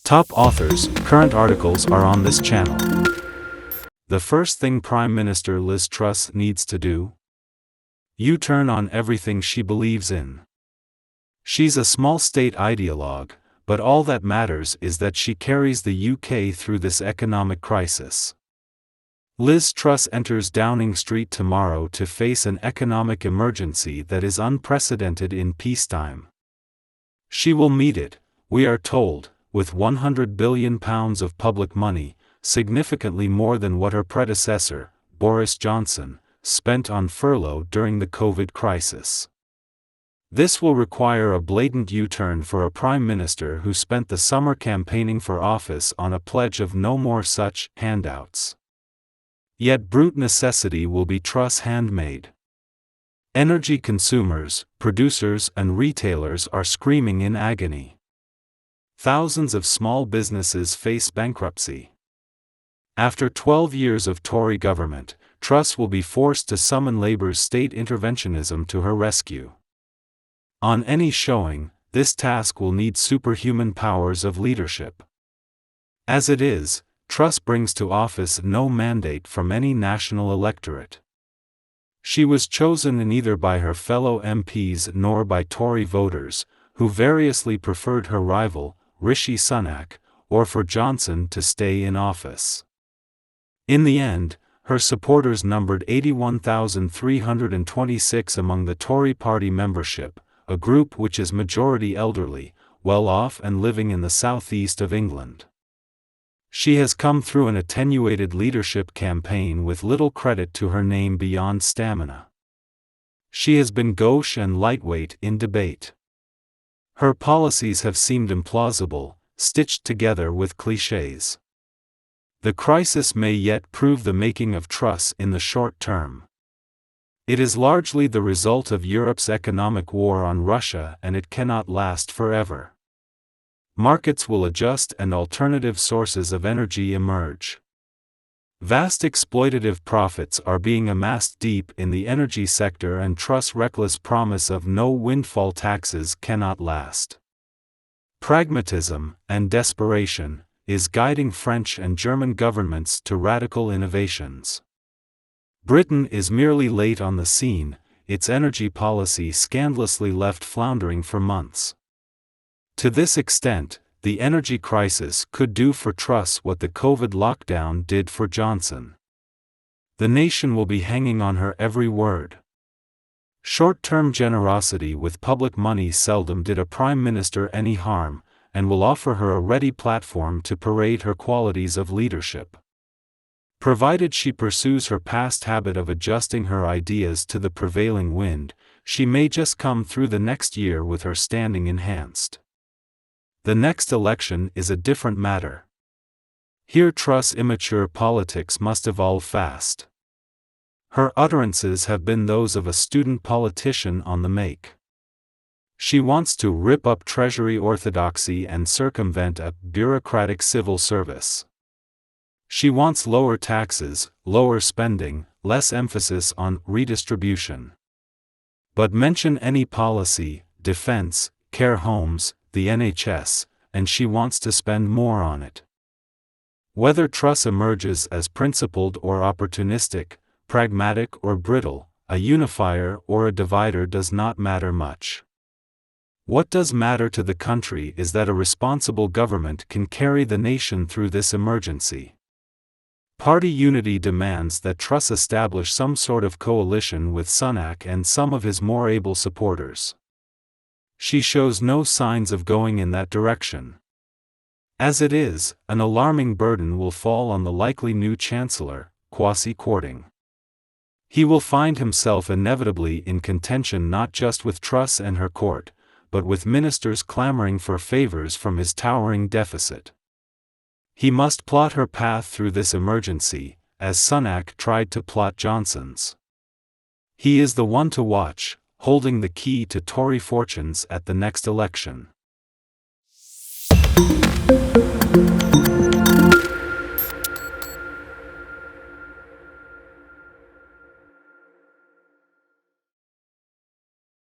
Top authors, current articles are on this channel. The first thing Prime Minister Liz Truss needs to do? U-turn on everything she believes in. She's a small state ideologue, but all that matters is that she carries the UK through this economic crisis. Liz Truss enters Downing Street tomorrow to face an economic emergency that is unprecedented in peacetime. She will meet it, we are told, with £100 billion of public money, significantly more than what her predecessor, Boris Johnson, spent on furlough during the COVID crisis. This will require a blatant U-turn for a Prime Minister who spent the summer campaigning for office on a pledge of no more such handouts. Yet brute necessity will be Truss' handmaid. Energy consumers, producers and retailers are screaming in agony. Thousands of small businesses face bankruptcy. After 12 years of Tory government, Truss will be forced to summon Labour's state interventionism to her rescue. On any showing, this task will need superhuman powers of leadership. As it is, Truss brings to office no mandate from any national electorate. She was chosen neither by her fellow MPs nor by Tory voters, who variously preferred her rival, Rishi Sunak, or for Johnson to stay in office. In the end, her supporters numbered 81,326 among the Tory party membership, a group which is majority elderly, well-off and living in the southeast of England. She has come through an attenuated leadership campaign with little credit to her name beyond stamina. She has been gauche and lightweight in debate. Her policies have seemed implausible, stitched together with clichés. The crisis may yet prove the making of Truss in the short term. It is largely the result of Europe's economic war on Russia, and it cannot last forever. Markets will adjust and alternative sources of energy emerge. Vast exploitative profits are being amassed deep in the energy sector, and Truss' reckless promise of no windfall taxes cannot last. Pragmatism, and desperation, is guiding French and German governments to radical innovations. Britain is merely late on the scene, its energy policy scandalously left floundering for months. To this extent, the energy crisis could do for Truss what the COVID lockdown did for Johnson. The nation will be hanging on her every word. Short-term generosity with public money seldom did a prime minister any harm, and will offer her a ready platform to parade her qualities of leadership. Provided she pursues her past habit of adjusting her ideas to the prevailing wind, she may just come through the next year with her standing enhanced. The next election is a different matter. Here Truss' immature politics must evolve fast. Her utterances have been those of a student politician on the make. She wants to rip up Treasury orthodoxy and circumvent a bureaucratic civil service. She wants lower taxes, lower spending, less emphasis on redistribution. But mention any policy, defense, care homes, the NHS, and she wants to spend more on it. Whether Truss emerges as principled or opportunistic, pragmatic or brittle, a unifier or a divider does not matter much. What does matter to the country is that a responsible government can carry the nation through this emergency. Party unity demands that Truss establish some sort of coalition with Sunak and some of his more able supporters. She shows no signs of going in that direction. As it is, an alarming burden will fall on the likely new Chancellor, Kwasi Kwarteng. He will find himself inevitably in contention not just with Truss and her court, but with ministers clamoring for favours from his towering deficit. He must plot her path through this emergency, as Sunak tried to plot Johnson's. He is the one to watch, holding the key to Tory fortunes at the next election.